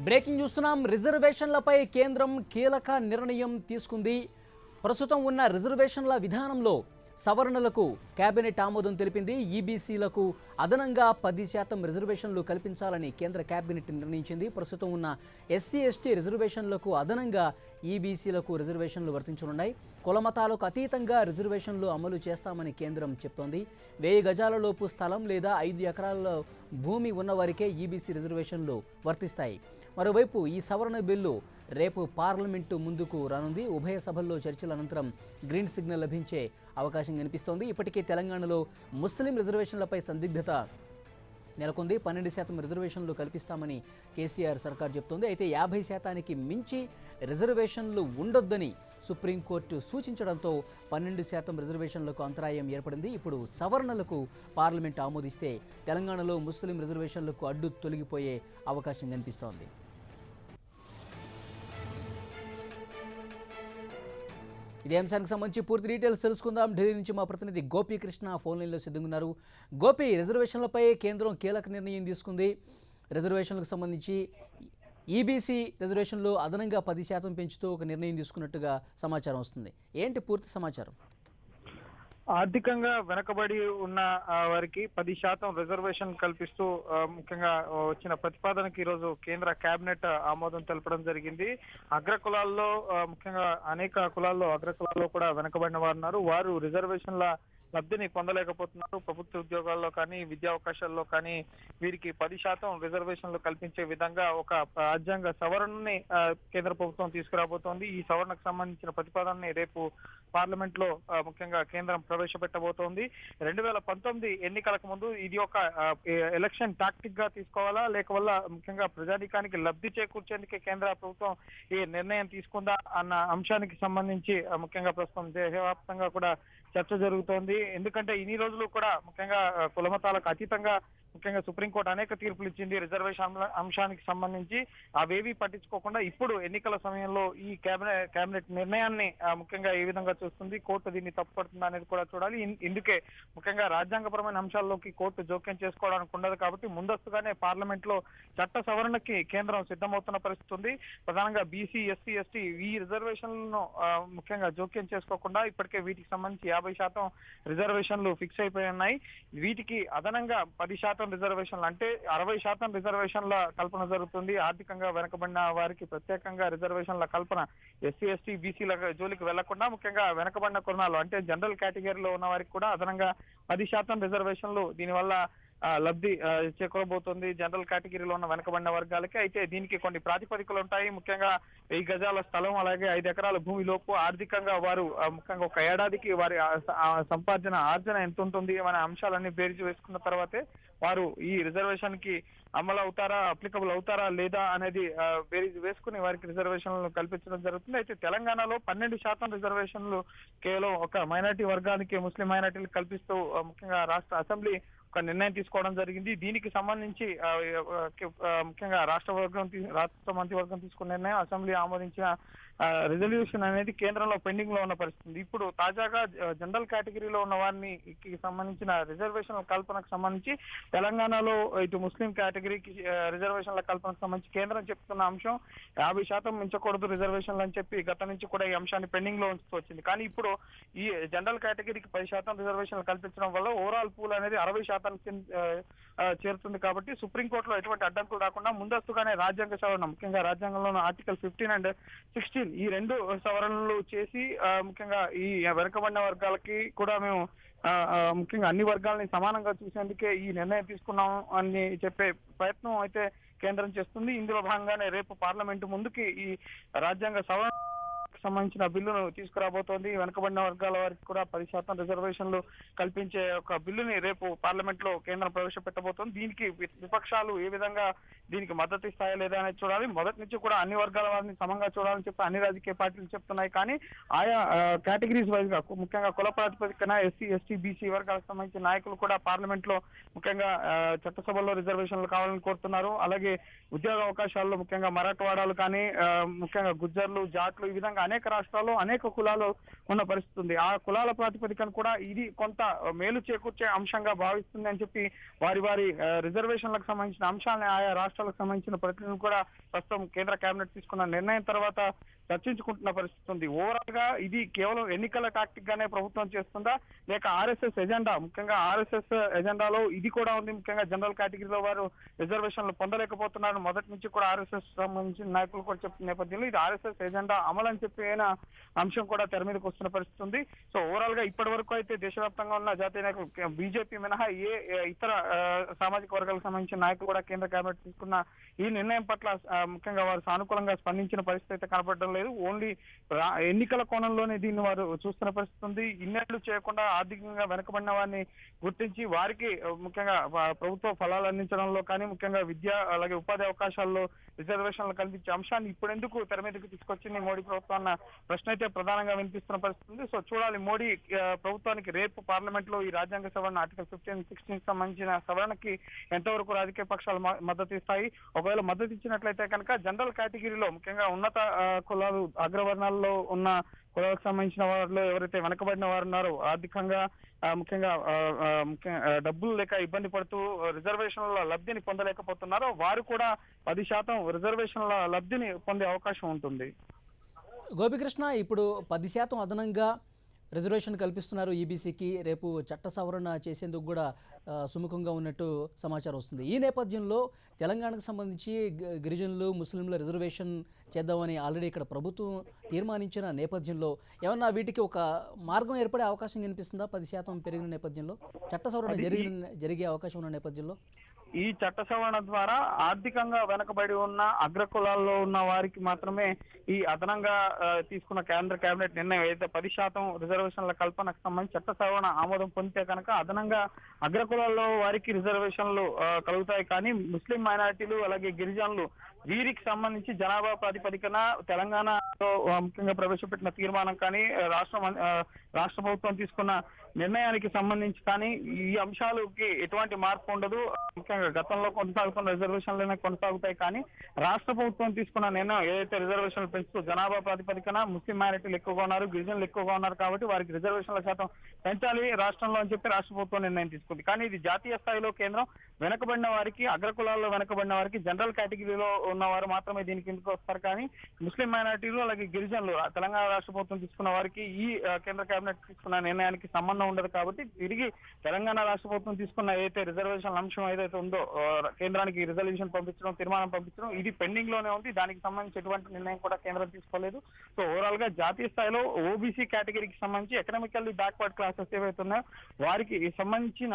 Breaking చూస్తున్నాం. రిజర్వేషన్లపై కేంద్రం కీలక నిర్ణయం తీసుకుంది. ప్రస్తుతం ఉన్న రిజర్వేషన్ల విధానంలో సవరణలకు కేబినెట్ ఆమోదం తెలిపింది. ఈబీసీలకు అదనంగా 10% రిజర్వేషన్లు కల్పించాలని కేంద్ర కేబినెట్ నిర్ణయించింది. ప్రస్తుతం ఉన్న ఎస్సీ ఎస్టీ రిజర్వేషన్లకు అదనంగా ఈబీసీలకు రిజర్వేషన్లు వర్తించనున్నాయి. కులమతాలకు అతీతంగా రిజర్వేషన్లు అమలు చేస్తామని కేంద్రం చెప్తోంది. 1000 గజాల లోపు స్థలం లేదా 5 ఎకరాల భూమి ఉన్నవారికే ఈబీసీ రిజర్వేషన్లు వర్తిస్తాయి. మరోవైపు ఈ సవరణ బిల్లు రేపు పార్లమెంటు ముందుకు రానుంది. ఉభయ సభల్లో చర్చల అనంతరం గ్రీన్ సిగ్నల్ లభించే అవకాశం కనిపిస్తోంది. ఇప్పటికే తెలంగాణలో ముస్లిం రిజర్వేషన్లపై సందిగ్ధత నెలకొంది. 12% రిజర్వేషన్లు కల్పిస్తామని కేసీఆర్ సర్కార్ చెప్తోంది. అయితే 50% మించి రిజర్వేషన్లు ఉండొద్దని సుప్రీంకోర్టు సూచించడంతో 12% రిజర్వేషన్లకు అంతరాయం ఏర్పడింది. ఇప్పుడు సవరణలకు పార్లమెంట్ ఆమోదిస్తే తెలంగాణలో ముస్లిం రిజర్వేషన్లకు అడ్డు తొలగిపోయే అవకాశం కనిపిస్తోంది. ఇదే అంశానికి సంబంధించి పూర్తి డీటెయిల్స్ తెలుసుకుందాం. ఢిల్లీ నుంచి మా ప్రతినిధి గోపీకృష్ణ ఫోన్ లైన్లో సిద్ధంగా ఉన్నారు. గోపి, రిజర్వేషన్లపై కేంద్రం కీలక నిర్ణయం తీసుకుంది. రిజర్వేషన్లకు సంబంధించి ఈబీసీ రిజర్వేషన్లు అదనంగా 10% పెంచుతూ ఒక నిర్ణయం తీసుకున్నట్టుగా సమాచారం వస్తుంది. ఏంటి పూర్తి సమాచారం? ఆర్థికంగా వెనకబడి ఉన్న వారికి 10% రిజర్వేషన్ కల్పిస్తూ ముఖ్యంగా వచ్చిన ప్రతిపాదనకి ఈరోజు కేంద్ర కేబినెట్ ఆమోదం తెలపడం జరిగింది. అగ్ర కులాల్లో ముఖ్యంగా అనేక కులాల్లో అగ్ర కులాల్లో కూడా వెనకబడిన వారు ఉన్నారు. వారు రిజర్వేషన్ల లబ్ధిని పొందలేకపోతున్నారు. ప్రభుత్వ ఉద్యోగాల్లో కానీ విద్యా అవకాశాల్లో కానీ వీరికి 10% రిజర్వేషన్లు కల్పించే విధంగా ఒక రాజ్యాంగ సవరణని కేంద్ర ప్రభుత్వం తీసుకురాబోతోంది. ఈ సవరణకు సంబంధించిన ప్రతిపాదనని రేపు పార్లమెంట్ లో ముఖ్యంగా కేంద్రం ప్రవేశపెట్టబోతోంది. 2019 ఎన్నికలకు ముందు ఇది ఒక ఎలక్షన్ టాక్టిక్ గా తీసుకోవాలా, లేక వల్ల ముఖ్యంగా ప్రజానీకానికి లబ్ధి చేకూర్చేందుకే కేంద్ర ప్రభుత్వం ఈ నిర్ణయం తీసుకుందా అన్న అంశానికి సంబంధించి ముఖ్యంగా ప్రస్తుతం దేశవ్యాప్తంగా కూడా చర్చ జరుగుతోంది. ఎందుకంటే ఇన్ని రోజులు కూడా ముఖ్యంగా కులమతాలకు అతీతంగా ముఖ్యంగా సుప్రీంకోర్టు అనేక తీర్పులు ఇచ్చింది. రిజర్వేషన్ అంశానికి సంబంధించి అవేవి పట్టించుకోకుండా ఇప్పుడు ఎన్నికల సమయంలో ఈ కేబినెట్ నిర్ణయాన్ని ముఖ్యంగా ఏ విధంగా చూస్తుంది, కోర్టు దీన్ని తప్పుపడుతుందా అనేది కూడా చూడాలి. ఇందుకే ముఖ్యంగా రాజ్యాంగపరమైన అంశాల్లోకి కోర్టు జోక్యం చేసుకోవడానికి ఉండదు కాబట్టి ముందస్తుగానే పార్లమెంట్ లో చట్ట సవరణకి కేంద్రం సిద్ధమవుతున్న పరిస్థితి ఉంది. ప్రధానంగా బీసీ, ఎస్సీ, ఎస్టీ ఈ రిజర్వేషన్లను ముఖ్యంగా జోక్యం చేసుకోకుండా ఇప్పటికే వీటికి సంబంధించి 50% రిజర్వేషన్లు ఫిక్స్ అయిపోయి ఉన్నాయి. వీటికి అదనంగా 10% రిజర్వేషన్లు అంటే 60% రిజర్వేషన్ల కల్పన జరుగుతుంది. ఆర్థికంగా వెనకబడిన వారికి ప్రత్యేకంగా రిజర్వేషన్ల కల్పన ఎస్సీ, ఎస్టీ, బీసీల జోలికి వెళ్లకుండా ముఖ్యంగా వెనకబడిన కులాలు అంటే జనరల్ కేటగిరీలో ఉన్న వారికి కూడా అదనంగా 10% రిజర్వేషన్లు దీనివల్ల లబ్ధి చేకూరబోతుంది జనరల్ కేటగిరీలో ఉన్న వెనకబడిన వర్గాలకి. అయితే దీనికి కొన్ని ప్రాతిపదికలు ఉంటాయి. ముఖ్యంగా 1000 గజాల స్థలం అలాగే 5 ఎకరాల భూమి లోపు ఆర్థికంగా వారు ముఖ్యంగా ఒక ఏడాదికి వారి ఆర్జన ఎంత ఉంటుంది అనే అంశాలన్నీ బేరీజు వేసుకున్న తర్వాతే వారు ఈ రిజర్వేషన్ కి అమలు అవుతారా, అప్లికబుల్ అవుతారా లేదా అనేది బేరీజు వేసుకుని వారికి రిజర్వేషన్లు కల్పించడం జరుగుతుంది. అయితే తెలంగాణలో 12% రిజర్వేషన్లు కేవలం ఒక మైనారిటీ వర్గానికి, ముస్లిం మైనారిటీలు కల్పిస్తూ ముఖ్యంగా రాష్ట్ర అసెంబ్లీ ఒక నిర్ణయం తీసుకోవడం జరిగింది. దీనికి సంబంధించి ముఖ్యంగా రాష్ట్ర మంత్రివర్గం తీసుకున్న నిర్ణయం అసెంబ్లీ ఆమోదించిన రిజల్యూషన్ అనేది కేంద్రంలో పెండింగ్ లో ఉన్న పరిస్థితి. ఇప్పుడు తాజాగా జనరల్ కేటగిరీలో ఉన్న వారికి సంబంధించిన రిజర్వేషన్ల కల్పనకు సంబంధించి తెలంగాణలో ఇటు ముస్లిం కేటగిరీకి రిజర్వేషన్ల కల్పనకు సంబంధించి కేంద్రం చెప్తున్న అంశం 50% మించకూడదు రిజర్వేషన్లు అని చెప్పి గత నుంచి కూడా ఈ అంశాన్ని పెండింగ్ లో ఉంచుతూ వచ్చింది. కానీ ఇప్పుడు ఈ జనరల్ కేటగిరీకి 10% రిజర్వేషన్లు కల్పించడం వల్ల ఓవరాల్ పూల్ అనేది 60% చేరుతుంది. కాబట్టి సుప్రీంకోర్టులో ఎటువంటి అడ్డంకులు రాకుండా ముందస్తుగానే రాజ్యాంగ సవరణ ముఖ్యంగా రాజ్యాంగంలోని ఆర్టికల్ 15 and 16 ఈ 2 సవరణలు చేసి ముఖ్యంగా ఈ వెనుకబడిన వర్గాలకి కూడా మేము ముఖ్యంగా అన్ని వర్గాలని సమానంగా చూసేందుకే ఈ నిర్ణయం తీసుకున్నాం అని చెప్పే ప్రయత్నం అయితే కేంద్రం చేస్తుంది. ఇందులో భాగంగానే రేపు పార్లమెంటు ముందుకి ఈ రాజ్యాంగ సవరణ సంబంధించిన బిల్లును తీసుకురాబోతోంది. వెనుకబడిన వర్గాల వారికి కూడా 10% రిజర్వేషన్లు కల్పించే ఒక బిల్లుని రేపు పార్లమెంట్ లో కేంద్రం ప్రవేశపెట్టబోతోంది. దీనికి విపక్షాలు ఏ విధంగా దీనికి మద్దతు ఇస్తాయా లేదా అనేది చూడాలి. మొదటి నుంచి కూడా అన్ని వర్గాల వారిని సమంగా చూడాలని చెప్పి అన్ని రాజకీయ పార్టీలు చెప్తున్నాయి. కానీ ఆయా కేటగిరీస్ వైజ్ గా ముఖ్యంగా కుల ప్రాతిపదికన ఎస్సీ, ఎస్టీ, బీసీ వర్గాలకు సంబంధించిన నాయకులు కూడా పార్లమెంట్ లో ముఖ్యంగా చట్టసభల్లో రిజర్వేషన్లు కావాలని కోరుతున్నారు. అలాగే ఉద్యోగ అవకాశాల్లో ముఖ్యంగా మరాఠవాడాలు కానీ ముఖ్యంగా గుజ్జర్లు, జాట్లు ఈ విధంగా అనేక రాష్ట్రాల్లో అనేక కులాలు ఉన్న పరిస్థితి ఉంది. ఆ కులాల ప్రాతిపదికన కూడా ఇది కొంత మేలు చేకూర్చే అంశంగా భావిస్తుంది అని చెప్పి వారి వారి రిజర్వేషన్లకు సంబంధించిన అంశాలను ఆయా రాష్ట్రాలకు సంబంధించిన ప్రతినిధులు కూడా ప్రస్తుతం కేంద్ర కేబినెట్ తీసుకున్న నిర్ణయం తర్వాత చర్చించుకుంటున్న పరిస్థితి ఉంది. ఓవరాల్ గా ఇది కేవలం ఎన్నికల టాక్టిక్ గానే ప్రభుత్వం చేస్తుందా, లేక ఆర్ఎస్ఎస్ ఎజెండా, ముఖ్యంగా ఆర్ఎస్ఎస్ ఎజెండాలో ఇది కూడా ఉంది. ముఖ్యంగా జనరల్ కేటగిరీలో వారు రిజర్వేషన్లు పొందలేకపోతున్నారు. మొదటి నుంచి కూడా ఆర్ఎస్ఎస్ సంబంధించిన నాయకులు కూడా చెప్తున్న నేపథ్యంలో ఇది ఆర్ఎస్ఎస్ ఎజెండా అమలు అని చెప్పి అంశం కూడా తెర మీదకి వస్తున్న పరిస్థితి ఉంది. సో ఓవరాల్ గా ఇప్పటి వరకు అయితే దేశవ్యాప్తంగా ఉన్న జాతీయ నాయకులు బీజేపీ మినహా ఇతర సామాజిక వర్గాలకు సంబంధించిన నాయకులు కూడా కేంద్ర కేబినెట్ తీసుకున్న ఈ నిర్ణయం పట్ల ముఖ్యంగా వారు సానుకూలంగా స్పందించిన పరిస్థితి అయితే కనపడడం లేదు. ఓన్లీ ఎన్నికల కోణంలోనే దీన్ని వారు చూస్తున్న పరిస్థితి ఉంది. ఇన్నేళ్లు చేయకుండా ఆర్థికంగా వెనుకబడిన వారిని గుర్తించి వారికి ముఖ్యంగా ప్రభుత్వ ఫలాలు అందించడంలో కానీ, ముఖ్యంగా విద్య అలాగే ఉపాధి అవకాశాల్లో రిజర్వేషన్లు కల్పించే అంశాన్ని ఇప్పుడెందుకు తెర మీదకి తీసుకొచ్చింది మోడీ ప్రభుత్వం అన్న ప్రశ్న అయితే ప్రధానంగా వినిపిస్తున్న పరిస్థితి ఉంది. సో చూడాలి మోడీ ప్రభుత్వానికి రేపు పార్లమెంట్ లో ఈ రాజ్యాంగ సవరణ ఆర్టికల్ 15, 16 సంబంధించిన సవరణకి ఎంతవరకు రాజకీయ పక్షాలు మద్దతు ఇస్తాయి. ఒకవేళ మద్దతు ఇచ్చినట్లయితే కనుక జనరల్ కేటగిరీలో ముఖ్యంగా ఉన్నత కులాలు అగ్రవర్ణాల్లో ఉన్న కులాలకు సంబంధించిన వారిలో ఎవరైతే వెనకబడిన వారు ఉన్నారో ఆర్థికంగా ముఖ్యంగా డబ్బులు లేక ఇబ్బంది పడుతూ రిజర్వేషన్ల లబ్ధిని పొందలేకపోతున్నారో వారు కూడా 10% రిజర్వేషన్ల లబ్ధిని పొందే అవకాశం ఉంటుంది. గోపికృష్ణ, ఇప్పుడు 10% అదనంగా రిజర్వేషన్ కల్పిస్తున్నారు ఈబీసీకి. రేపు చట్ట సవరణ చేసేందుకు కూడా సుముఖంగా ఉన్నట్టు సమాచారం వస్తుంది. ఈ నేపథ్యంలో తెలంగాణకు సంబంధించి గిరిజనులు, ముస్లింల రిజర్వేషన్ చేద్దామని ఆల్రెడీ ఇక్కడ ప్రభుత్వం తీర్మానించిన నేపథ్యంలో ఏమన్నా వీటికి ఒక మార్గం ఏర్పడే అవకాశం కనిపిస్తుందా? 10% పెరిగిన నేపథ్యంలో, చట్ట సవరణ జరిగే అవకాశం ఉన్న నేపథ్యంలో ఈ చట్ట సవరణ ద్వారా ఆర్థికంగా వెనకబడి ఉన్న అగ్రకులాల్లో ఉన్న వారికి మాత్రమే ఈ అదనంగా తీసుకున్న కేంద్ర కేబినెట్ నిర్ణయం ఏదైతే 10% రిజర్వేషన్ల కల్పనకు సంబంధించి చట్ట సవరణ ఆమోదం పొందితే కనుక అదనంగా అగ్రకులాల్లో వారికి రిజర్వేషన్లు కలుగుతాయి. కానీ ముస్లిం మైనారిటీలు అలాగే గిరిజనులు వీరికి సంబంధించి జనాభా ప్రాతిపదికన తెలంగాణలో ముఖ్యంగా ప్రవేశపెట్టిన తీర్మానం కానీ రాష్ట్ర ప్రభుత్వం తీసుకున్న నిర్ణయానికి సంబంధించి కానీ ఈ అంశాలకి ఎటువంటి మార్పు ఉండదు. ముఖ్యంగా గతంలో కొనసాగుతున్న రిజర్వేషన్లనే కొనసాగుతాయి. కానీ రాష్ట్ర ప్రభుత్వం తీసుకున్న నిర్ణయం ఏదైతే రిజర్వేషన్లు పెంచుతూ జనాభా ప్రాతిపదికన ముస్లిం మైనారిటీలు ఎక్కువగా ఉన్నారు, గిరిజనులు ఎక్కువగా ఉన్నారు కాబట్టి వారికి రిజర్వేషన్ల శాతం పెంచాలి రాష్ట్రంలో అని చెప్పి రాష్ట్ర ప్రభుత్వం నిర్ణయం తీసుకుంది. కానీ ఇది జాతీయ స్థాయిలో కేంద్రం వెనకబడిన వారికి, అగ్రకులాల్లో వెనకబడిన వారికి, జనరల్ కేటగిరీలో ఉన్నవారు మాత్రమే దీనికి ఎందుకు వస్తారు. కానీ ముస్లిం మైనారిటీలు అలాగే గిరిజనులు తెలంగాణ రాష్ట్ర ప్రభుత్వం తీసుకున్న వారికి ఈ కేంద్ర కేబినెట్ తీసుకున్న నిర్ణయానికి సంబంధం ఉండదు. కాబట్టి తిరిగి తెలంగాణ రాష్ట్ర ప్రభుత్వం తీసుకున్న ఏదైతే రిజర్వేషన్ అంశం ఏదైతే ఉందో కేంద్రానికి రిజల్యూషన్ పంపించడం, తీర్మానం పంపించడం ఇది పెండింగ్ లోనే ఉంది. దానికి సంబంధించి ఎటువంటి నిర్ణయం కూడా కేంద్రం తీసుకోలేదు. సో ఓవరాల్ గా జాతీయ స్థాయిలో ఓబీసీ కేటగిరీకి సంబంధించి ఎకనామికల్లీ బ్యాక్వర్డ్ క్లాసెస్ ఏవైతే ఉన్నాయో వారికి సంబంధించిన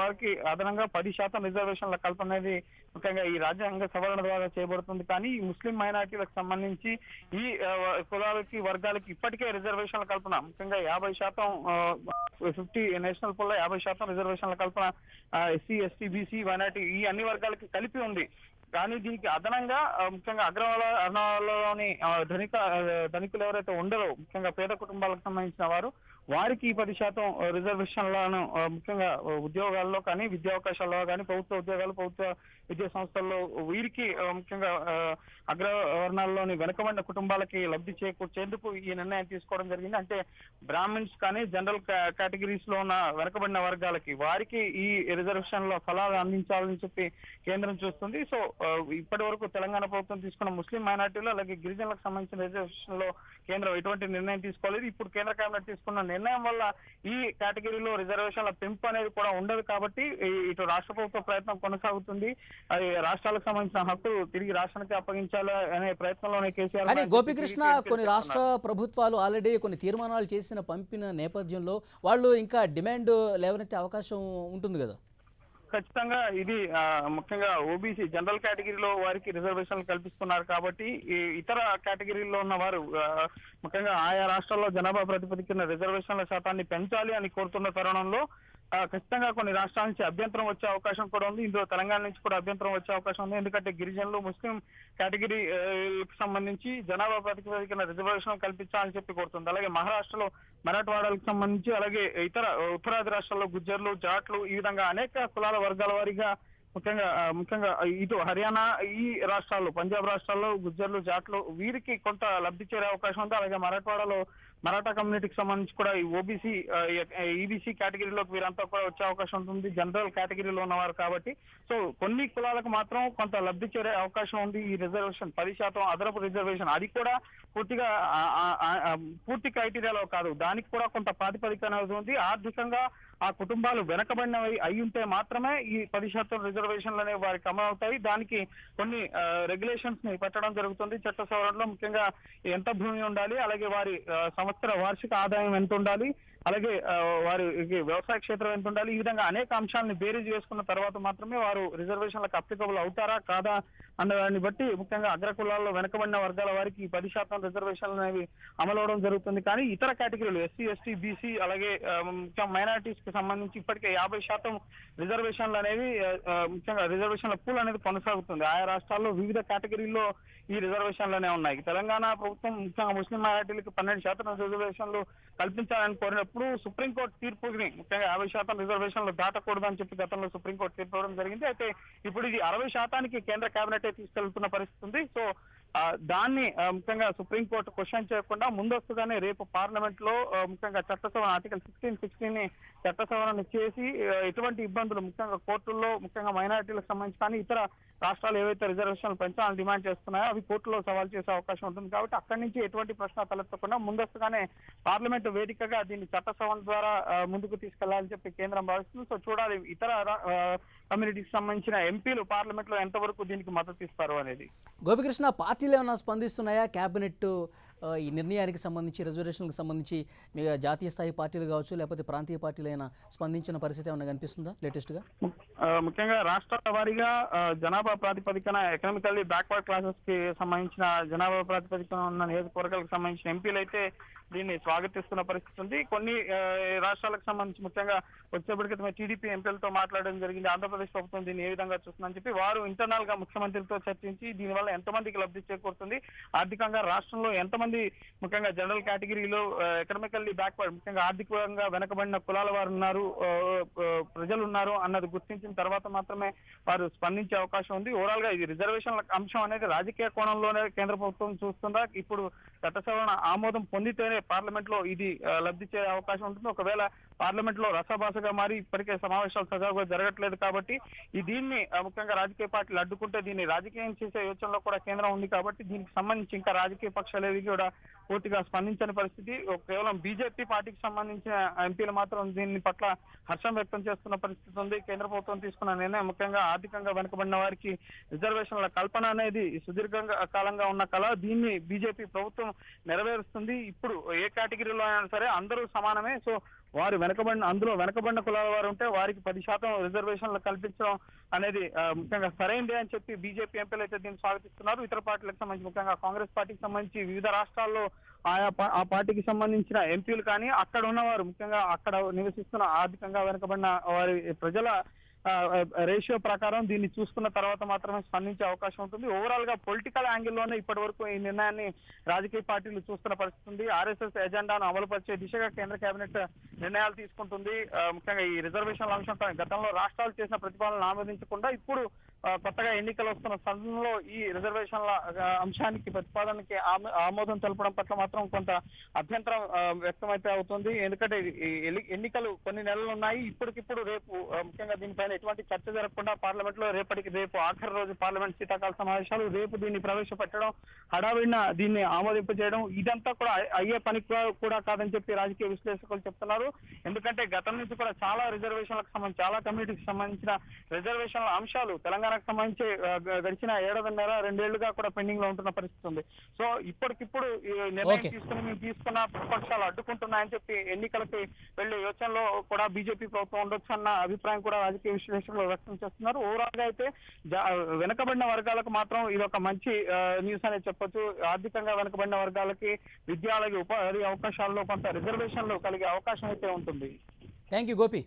వారికి అదనంగా 10% రిజర్వేషన్ల కల్పన అనేది ముఖ్యంగా ఈ రాజ్యాంగ సవరణ ద్వారా చేయబడుతుంది. కానీ ఈ ముస్లిం మైనారిటీలకు సంబంధించి ఈ కులాలకి, వర్గాలకి ఇప్పటికే రిజర్వేషన్ల కల్పన ముఖ్యంగా 50% 50 నేషనల్ పోల్లో 50% రిజర్వేషన్ల కల్పన ఎస్సీ, ఎస్టీ, బీసీ, మైనారిటీ ఈ అన్ని వర్గాలకి కలిపి ఉంది. కానీ దీనికి అదనంగా ముఖ్యంగా అగ్రవర్ణాలలోని ధనికులు ఎవరైతే ఉండరో ముఖ్యంగా పేద కుటుంబాలకు సంబంధించిన వారికి 10% రిజర్వేషన్లను ముఖ్యంగా ఉద్యోగాల్లో కానీ, విద్యా అవకాశాల్లో కానీ, ప్రభుత్వ ఉద్యోగాలు, ప్రభుత్వ విద్యా సంస్థల్లో వీరికి ముఖ్యంగా అగ్రవర్ణాల్లోని వెనుకబడిన కుటుంబాలకి లబ్ధి చేకూర్చేందుకు ఈ నిర్ణయం తీసుకోవడం జరిగింది. అంటే బ్రాహ్మిన్స్ కానీ, జనరల్ కేటగిరీస్ లో ఉన్న వెనుకబడిన వర్గాలకి వారికి ఈ రిజర్వేషన్ల ఫలాలు అందించాలని చెప్పి కేంద్రం చూస్తుంది. సో ఇప్పటి వరకు తెలంగాణ ప్రభుత్వం తీసుకున్న ముస్లిం మైనారిటీలు అలాగే గిరిజనులకు సంబంధించిన రిజర్వేషన్ లో కేంద్రం ఎటువంటి నిర్ణయం తీసుకోలేదు. ఇప్పుడు కేంద్ర కేబినెట్ తీసుకున్న నిర్ణయం వల్ల ఈ కేటగిరీలో రిజర్వేషన్ల పెంపు అనేది కూడా ఉండదు. కాబట్టి ఇటు రాష్ట్ర ప్రభుత్వ ప్రయత్నం కొనసాగుతుంది. అది రాష్ట్రాలకు సంబంధించిన హక్కులు తిరిగి రాష్ట్రానికి అప్పగించాలి అనే ప్రయత్నంలోనే కేసీఆర్. కానీ గోపికృష్ణ, కొన్ని రాష్ట్ర ప్రభుత్వాలు ఆల్రెడీ కొన్ని తీర్మానాలు పంపిన నేపథ్యంలో వాళ్ళు ఇంకా డిమాండ్ లేవనెత్తే అవకాశం ఉంటుంది కదా? ఖచ్చితంగా ఇది ముఖ్యంగా ఓబీసీ జనరల్ కేటగిరీలో వారికి రిజర్వేషన్లు కల్పిస్తున్నారు కాబట్టి ఈ ఇతర కేటగిరీలో ఉన్న వారు ముఖ్యంగా ఆయా రాష్ట్రాల్లో జనాభా ప్రాతిపదికన రిజర్వేషన్ల శాతాన్ని పెంచాలి అని కోరుతున్న తరుణంలో ఖచ్చితంగా కొన్ని రాష్ట్రాల నుంచి అభ్యంతరం వచ్చే అవకాశం కూడా ఉంది. ఇందులో తెలంగాణ నుంచి కూడా అభ్యంతరం వచ్చే అవకాశం ఉంది. ఎందుకంటే గిరిజనులు, ముస్లిం కేటగిరీకి సంబంధించి జనాభా ప్రాతిపదికన రిజర్వేషన్ కల్పించాలని చెప్పి కోరుతుంది. అలాగే మహారాష్ట్రలో మరాఠవాడలకు సంబంధించి, అలాగే ఇతర ఉత్తరాది రాష్ట్రాల్లో గుజ్జర్లు, జాట్లు ఈ విధంగా అనేక కులాల వర్గాల వారీగా ముఖ్యంగా ఇటు హర్యానా ఈ రాష్ట్రాల్లో పంజాబ్ రాష్ట్రాల్లో గుజ్జర్లు జాట్లు వీరికి కొంత లబ్ధి చేరే అవకాశం ఉంది. అలాగే మరాఠవాడలో మరాఠా కమ్యూనిటీకి సంబంధించి కూడా ఈ ఓబీసీ ఈబీసీ కేటగిరీలోకి వీరంతా కూడా వచ్చే అవకాశం ఉంటుంది, జనరల్ కేటగిరీలో ఉన్నవారు కాబట్టి. సో కొన్ని కులాలకు మాత్రం కొంత లబ్ధి చేరే అవకాశం ఉంది. ఈ రిజర్వేషన్ 10% అదనపు రిజర్వేషన్ అది కూడా పూర్తిగా పూర్తి క్రైటీరియాలో కాదు, దానికి కూడా కొంత ప్రాతిపదిక అనేది ఉంది. ఆర్థికంగా ఆ కుటుంబాలు వెనకబడినవి అయి ఉంటే మాత్రమే ఈ 10% రిజర్వేషన్లు అనేవి వారికి అమలవుతాయి. దానికి కొన్ని రెగ్యులేషన్స్ ని పెట్టడం జరుగుతుంది చట్ట సవరణలో. ముఖ్యంగా ఎంత భూమి ఉండాలి, అలాగే వారి సంవత్సర వార్షిక ఆదాయం ఎంత ఉండాలి, అలాగే వారి వ్యవసాయ క్షేత్రం ఎంత ఉండాలి, ఈ విధంగా అనేక అంశాలను బేరీజ్ చేసుకున్న తర్వాత మాత్రమే వారు రిజర్వేషన్లకు అప్లికబుల్ అవుతారా కాదా అన్న దాన్ని బట్టి ముఖ్యంగా అగ్రకులాల్లో వెనకబడిన వర్గాల వారికి 10% రిజర్వేషన్లు అనేవి అమలవడం జరుగుతుంది. కానీ ఇతర కేటగిరీలు ఎస్సీ, ఎస్టీ, బీసీ అలాగే మైనారిటీస్ కి సంబంధించి ఇప్పటికే 50% రిజర్వేషన్లు అనేవి ముఖ్యంగా రిజర్వేషన్ల పూల్ అనేది కొనసాగుతుంది. ఆయా రాష్ట్రాల్లో వివిధ కేటగిరీల్లో ఈ రిజర్వేషన్లనే ఉన్నాయి. తెలంగాణ ప్రభుత్వం ముఖ్యంగా ముస్లిం మైనారిటీలకు 12% రిజర్వేషన్లు కల్పించాలని కోరినప్పుడు సుప్రీంకోర్టు తీర్పుని ముఖ్యంగా 50% రిజర్వేషన్లు దాటకూడదని చెప్పి గతంలో సుప్రీంకోర్టు తీర్పు ఇవ్వడం జరిగింది. అయితే ఇప్పుడు ఇది 60%కి కేంద్ర కేబినెట్ తీసుకెళ్తున్న పరిస్థితి ఉంది. సో దాన్ని ముఖ్యంగా సుప్రీంకోర్టు క్వశ్చన్ చేయకుండా ముందస్తుగానే రేపు పార్లమెంట్ లో ముఖ్యంగా చట్ట సవరణ ఆర్టికల్ 16 ని చట్ట సవరణ చేసి ఎటువంటి ఇబ్బందులు ముఖ్యంగా కోర్టుల్లో ముఖ్యంగా మైనారిటీలకు సంబంధించి కానీ ఇతర రాష్ట్రాలు ఏవైతే రిజర్వేషన్లు పెంచాలని డిమాండ్ చేస్తున్నాయో అవి కోర్టులో సవాల్ చేసే అవకాశం ఉంటుంది. కాబట్టి అక్కడి నుంచి ఎటువంటి ప్రశ్న తలెత్తకుండా ముందస్తుగానే పార్లమెంట్ వేదికగా దీన్ని చట్ట సవరణ ద్వారా ముందుకు తీసుకెళ్లాలని చెప్పి కేంద్రం భావిస్తుంది. సో చూడాలి ఇతర కమ్యూనిటీకి సంబంధించిన ఎంపీలు పార్లమెంట్ లో ఎంతవరకు దీనికి మద్దతు ఇస్తారు అనేది. గోపికృష్ణ, పార్టీలు ఏమైనా స్పందిస్తున్నాయా క్యాబినెట్ ఈ నిర్ణయానికి సంబంధించి, రిజర్వేషన్లకు సంబంధించి? మీ జాతీయ స్థాయి పార్టీలు కావచ్చు లేకపోతే ప్రాంతీయ పార్టీలు అయినా స్పందించిన పరిస్థితి ఏమైనా కనిపిస్తుందా లేటెస్ట్ గా? ముఖ్యంగా రాష్ట్రాల వారీగా జనాభా ప్రాతిపదికన ఎకనామికల్లీ బ్యాక్వర్డ్ క్లాసెస్ కి సంబంధించిన జనాభా ప్రాతిపదికన ఉన్న నియోజకవర్గాలకు సంబంధించిన ఎంపీలు అయితే దీన్ని స్వాగతిస్తున్న పరిస్థితి ఉంది. కొన్ని రాష్ట్రాలకు సంబంధించి ముఖ్యంగా వచ్చేప్పటికీ టీడీపీ ఎంపీలతో మాట్లాడడం జరిగింది. ఆంధ్రప్రదేశ్ ప్రభుత్వం దీన్ని ఏ విధంగా చూస్తుందని చెప్పి వారు ఇంటర్నల్ గా ముఖ్యమంత్రితో చర్చించి దీనివల్ల ఎంతమందికి లబ్ధి చేకూరుతుంది, ఆర్థికంగా రాష్ట్రంలో ఎంతమంది ముఖ్యంగా జనరల్ కేటగిరీలో ఎకనామికల్లీ బ్యాక్వర్డ్ ముఖ్యంగా ఆర్థికంగా వెనకబడిన కులాల వారు ఉన్నారు, ప్రజలు ఉన్నారు అన్నది గుర్తించిన తర్వాత మాత్రమే వారు స్పందించే అవకాశం ఉంది. ఓవరాల్ గా ఇది రిజర్వేషన్ల అంశం అనేది రాజకీయ కోణంలోనే కేంద్ర ప్రభుత్వం చూస్తుందా, ఇప్పుడు చట్ట సవరణ ఆమోదం పొందితేనే పార్లమెంట్ లో ఇది లబ్ధి చేసే అవకాశం ఉంటుంది. ఒకవేళ పార్లమెంట్ లో రసాభాసగా మారి ఇప్పటికే సమావేశాలు సజావుగా జరగట్లేదు కాబట్టి దీన్ని ముఖ్యంగా రాజకీయ పార్టీలు అడ్డుకుంటే దీన్ని రాజకీయం చేసే యోచనలో కూడా కేంద్రం ఉంది. కాబట్టి దీనికి సంబంధించి ఇంకా రాజకీయ పక్షాలు ఏవి కూడా పూర్తిగా స్పందించని పరిస్థితి. కేవలం బీజేపీ పార్టీకి సంబంధించిన ఎంపీలు మాత్రం దీని పట్ల హర్షం వ్యక్తం చేస్తున్న పరిస్థితి ఉంది. కేంద్ర ప్రభుత్వం తీసుకున్న నిర్ణయం ముఖ్యంగా ఆర్థికంగా వెనుకబడిన వారికి రిజర్వేషన్ల కల్పన అనేది సుదీర్ఘంగా కాలంగా ఉన్న కళ, దీన్ని బీజేపీ ప్రభుత్వం నెరవేరుస్తుంది. ఇప్పుడు ఏ కేటగిరీలో అయినా సరే అందరూ సమానమే. సో వారు అందులో వెనకబడిన కులాల వారు ఉంటే వారికి 10% రిజర్వేషన్లు కల్పించడం అనేది ముఖ్యంగా సరైందే అని చెప్పి బీజేపీ ఎంపీలు అయితే దీన్ని స్వాగతిస్తున్నారు. ఇతర పార్టీలకు సంబంధించి ముఖ్యంగా కాంగ్రెస్ పార్టీకి సంబంధించి వివిధ రాష్ట్రాల్లో ఆ పార్టీకి సంబంధించిన ఎంపీలు కానీ అక్కడ ఉన్నవారు ముఖ్యంగా అక్కడ నివసిస్తున్న ఆర్థికంగా వెనకబడిన వారి ప్రజల రేషియో ప్రకారం దీన్ని చూసుకున్న తర్వాత మాత్రమే స్పందించే అవకాశం ఉంటుంది. ఓవరాల్ గా పొలిటికల్ యాంగిల్లోనే ఇప్పటి వరకు ఈ నిర్ణయాన్ని రాజకీయ పార్టీలు చూస్తున్న పరిస్థితి ఉంది. ఆర్ఎస్ఎస్ ఎజెండాను అమలుపరిచే దిశగా కేంద్ర కేబినెట్ నిర్ణయాలు తీసుకుంటుంది. ముఖ్యంగా ఈ రిజర్వేషన్ల అంశం గతంలో రాష్ట్రాలు చేసిన ప్రతిపాదనలు ఆమోదించకుండా ఇప్పుడు కొత్తగా ఎన్నికలు వస్తున్న సమయంలో ఈ రిజర్వేషన్ల అంశానికి ప్రతిపాదనకి ఆమోదం తెలపడం పట్ల మాత్రం కొంత అభ్యంతరం వ్యక్తమైతే అవుతుంది. ఎందుకంటే ఎన్నికలు కొన్ని నెలలు ఉన్నాయి. ఇప్పటికిప్పుడు రేపు ముఖ్యంగా దీనిపైన ఎటువంటి చర్చ జరగకుండా పార్లమెంట్ లో రేపు ఆఖరి రోజు పార్లమెంట్ శీతాకాల సమావేశాలు, రేపు దీన్ని ప్రవేశపెట్టడం, హడావిడిన దీన్ని ఆమోదింప చేయడం ఇదంతా కూడా అయ్యే పని కూడా కాదని చెప్పి రాజకీయ విశ్లేషకులు చెప్తున్నారు. ఎందుకంటే గతం నుంచి కూడా చాలా రిజర్వేషన్లకు సంబంధించి చాలా కమ్యూనిటీకి సంబంధించిన రిజర్వేషన్ల అంశాలు తెలంగాణకు సంబంధించి గడిచిన 7.5 2 కూడా పెండింగ్ లో ఉంటున్న పరిస్థితి ఉంది. సో ఇప్పటికిప్పుడు నిర్ణయం తీసుకున్న ప్రతిపక్షాలు అడ్డుకుంటున్నాయని చెప్పి ఎన్నికలకి వెళ్లే యోచనలో కూడా బీజేపీ ప్రభుత్వం ఉండొచ్చు అన్న అభిప్రాయం కూడా రాజకీయ విశ్లేషకులు వ్యక్తం చేస్తున్నారు. ఓవరాల్ గా అయితే వెనకబడిన వర్గాలకు మాత్రం ఇది ఒక మంచి న్యూస్ అనేది చెప్పొచ్చు. ఆర్థికంగా వెనకబడిన వర్గాలకి విద్య అలాగే ఉపాధి అవకాశాల్లో కొంత రిజర్వేషన్లు కలిగే అవకాశం అయితే ఉంటుంది. Thank you Gopi.